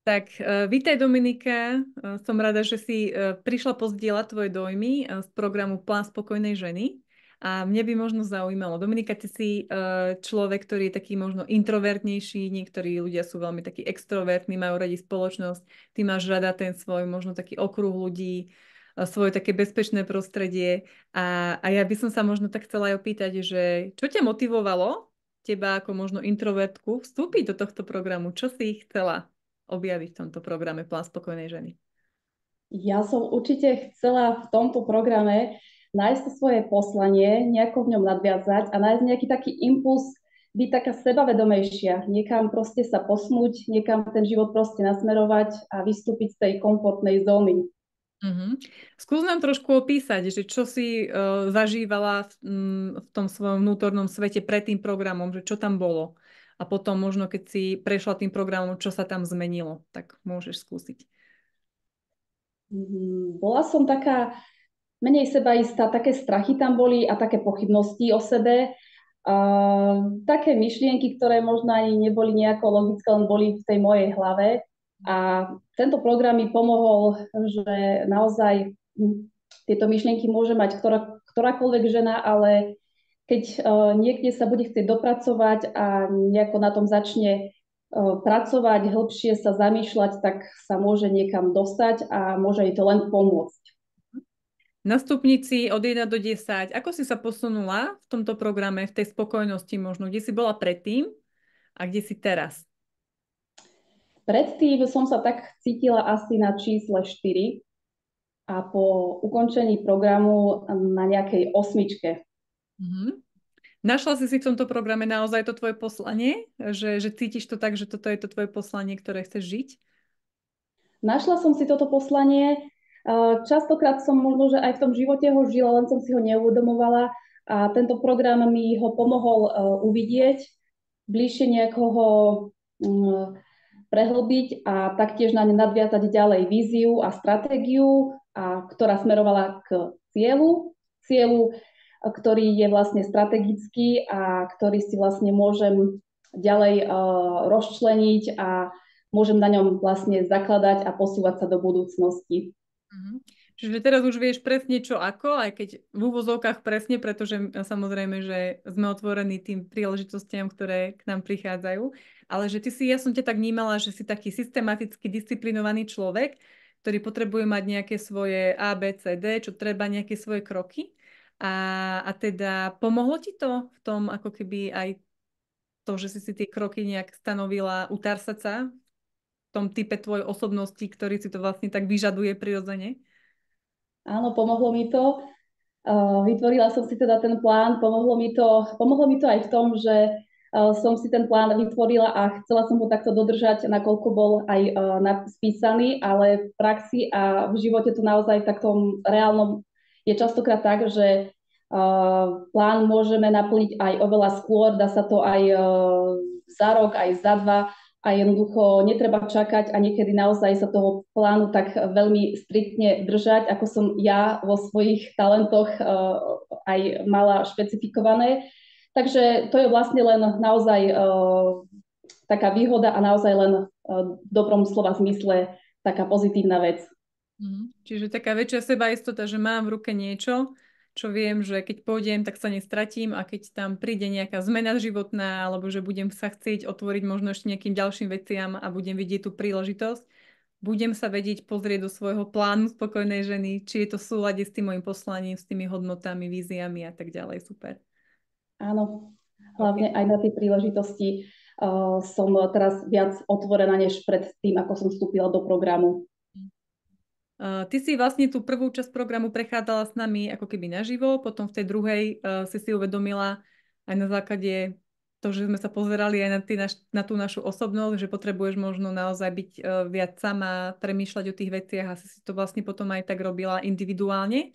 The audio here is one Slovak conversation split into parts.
Tak, vítaj Dominika. Som rada, že si prišla pozdieľať tvoje dojmy z programu Plán spokojnej ženy. A mne by možno zaujímalo, Dominika, ty si človek, ktorý je taký možno introvertnejší, niektorí ľudia sú veľmi takí extrovertní, majú radi spoločnosť, ty máš rada ten svoj možno taký okruh ľudí, svoje také bezpečné prostredie. A ja by som sa možno tak chcela aj opýtať, že čo ťa motivovalo, teba ako možno introvertku, vstúpiť do tohto programu? Čo si chcela objaviť v tomto programe Plán spokojnej ženy? Ja som určite chcela v tomto programe nájsť to svoje poslanie, nejako v ňom nadviazať a nájsť nejaký taký impuls, byť taká sebavedomejšia, niekam proste sa posnúť, niekam ten život proste nasmerovať a vystúpiť z tej komfortnej zóny. Mhm. Skús nám trošku opísať, že čo si zažívala v tom svojom vnútornom svete pred tým programom, že čo tam bolo. A potom možno, keď si prešla tým programom, čo sa tam zmenilo, tak môžeš skúsiť. Bola som taká menej sebaistá, také strachy tam boli a také pochybnosti o sebe. Také myšlienky, ktoré možno ani neboli nejako logické, len boli v tej mojej hlave. A tento program mi pomohol, že naozaj tieto myšlienky môže mať ktorákoľvek žena, ale keď niekde sa bude chcieť dopracovať a nejako na tom začne pracovať, hĺbšie sa zamýšľať, tak sa môže niekam dostať a môže jej to len pomôcť. Na stupnici od 1 do 10, ako si sa posunula v tomto programe, v tej spokojnosti možno, kde si bola predtým a kde si teraz? Predtým som sa tak cítila asi na čísle 4 a po ukončení programu na nejakej osmičke. Mhm. Našla si v tomto programe naozaj to tvoje poslanie? Že cítiš to tak, že toto je to tvoje poslanie, ktoré chceš žiť? Našla som si toto poslanie. Častokrát som možno, že aj v tom živote ho žila, len som si ho neuvedomovala a tento program mi ho pomohol uvidieť, bližšie niekoho prehlbiť a taktiež na ne nadviazať ďalej víziu a stratégiu, ktorá smerovala k cieľu, ktorý je vlastne strategický a ktorý si vlastne môžem ďalej rozčleniť a môžem na ňom vlastne zakladať a posúvať sa do budúcnosti. Mhm. Čiže teraz už vieš presne čo ako, aj keď v úvozovkách presne, pretože samozrejme, že sme otvorení tým príležitostiam, ktoré k nám prichádzajú, ale že ja som ťa tak vnímala, že si taký systematicky disciplinovaný človek, ktorý potrebuje mať nejaké svoje A, B, C, D, čo treba, nejaké svoje kroky. A teda pomohlo ti to v tom, ako keby aj to, že si tie kroky nejak stanovila, utársať sa v tom type tvojej osobnosti, ktorý si to vlastne tak vyžaduje prirodzene? Áno, pomohlo mi to. Vytvorila som si teda ten plán, pomohlo mi to aj v tom, že som si ten plán vytvorila a chcela som ho takto dodržať, nakoľko bol aj spísaný, ale v praxi a v živote to naozaj v taktom reálnom je častokrát tak, že plán môžeme naplniť aj oveľa skôr, dá sa to aj za rok, aj za dva a jednoducho netreba čakať a niekedy naozaj sa toho plánu tak veľmi striktne držať, ako som ja vo svojich talentoch aj mala špecifikované. Takže to je vlastne len naozaj taká výhoda a naozaj len v dobrom slova zmysle taká pozitívna vec. Čiže taká väčšia sebaistota, že mám v ruke niečo, čo viem, že keď pôjdem, tak sa nestratím a keď tam príde nejaká zmena životná alebo že budem sa chcieť otvoriť možno ešte nejakým ďalším veciam a budem vidieť tú príležitosť, budem sa vedieť pozrieť do svojho plánu spokojnej ženy, či je to v súlade s tým môjim poslaním, s tými hodnotami, víziami a tak ďalej. Super. Áno, Okay. hlavne aj na tej príležitosti som teraz viac otvorená než pred tým, ako som vstúpila do programu. Ty si vlastne tú prvú časť programu prechádzala s nami ako keby naživo, potom v tej druhej si uvedomila aj na základe toho, že sme sa pozerali aj na tú našu osobnosť, že potrebuješ možno naozaj byť viac sama, premýšľať o tých veciach a si to vlastne potom aj tak robila individuálne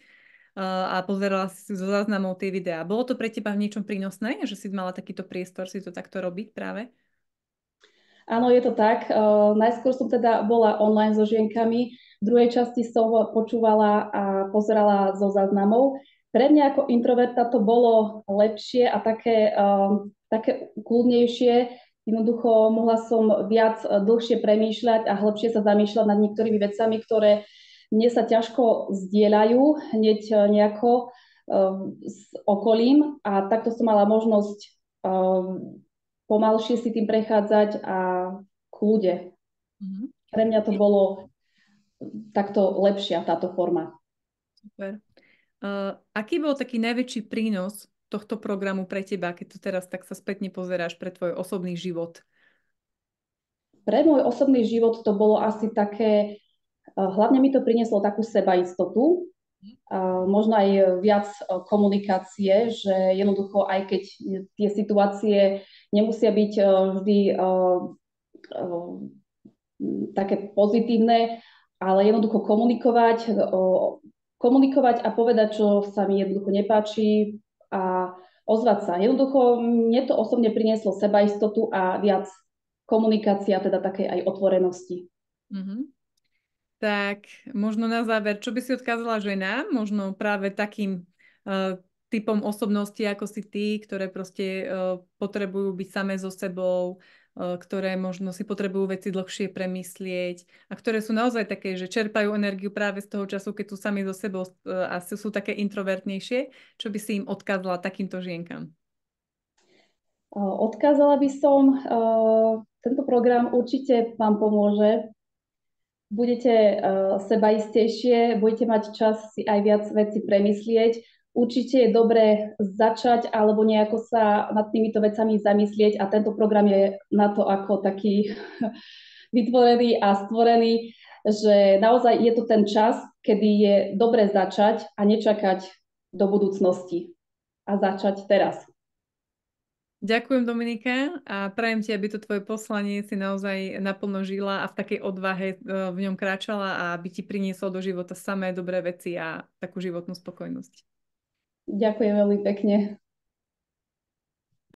a pozerala si zo záznamov tie videá. Bolo to pre teba v niečom prínosné, že si mala takýto priestor si to takto robiť práve? Áno, je to tak. Najskôr som teda bola online so žienkami, v druhej časti som ho počúvala a pozerala zo záznamov. Pre mňa ako introverta to bolo lepšie a také kľudnejšie. Jednoducho mohla som viac dlhšie premýšľať a hĺbšie sa zamýšľať nad niektorými vecami, ktoré mne sa ťažko zdieľajú hneď nejako s okolím a takto som mala možnosť pomalšie si tým prechádzať a k ľude. Mhm. Pre mňa to bolo takto lepšia táto forma. Super. Aký bol taký najväčší prínos tohto programu pre teba, keď tu teraz tak sa spätne pozeráš pre tvoj osobný život? Pre môj osobný život to bolo asi také, hlavne mi to prinieslo takú sebaistotu, možno aj viac komunikácie, že jednoducho aj keď tie situácie nemusia byť vždy také pozitívne, ale jednoducho komunikovať a povedať, čo sa mi jednoducho nepáči a ozvať sa. Jednoducho mne to osobne prinieslo sebaistotu a viac komunikácia, teda takej aj otvorenosti. Mm-hmm. Tak možno na záver, čo by si odkázala ženám, možno práve takým typom osobnosti, ako si ty, ktoré proste potrebujú byť samé so sebou, ktoré možno si potrebujú veci dlhšie premyslieť a ktoré sú naozaj také, že čerpajú energiu práve z toho času, keď sú sami so sebou a sú také introvertnejšie. Čo by si im odkázala takýmto žienkam? Odkázala by som, tento program určite vám pomôže. Budete sebaistejšie, budete mať čas si aj viac veci premyslieť. Určite je dobré začať alebo nejako sa nad týmito vecami zamyslieť a tento program je na to ako taký vytvorený a stvorený, že naozaj je to ten čas, kedy je dobré začať a nečakať do budúcnosti a začať teraz. Ďakujem, Dominika, a prajem ti, aby to tvoje poslanie si naozaj naplno žila a v takej odvahe v ňom kráčala a aby ti prinieslo do života samé dobré veci a takú životnú spokojnosť. Ďakujem veľmi pekne.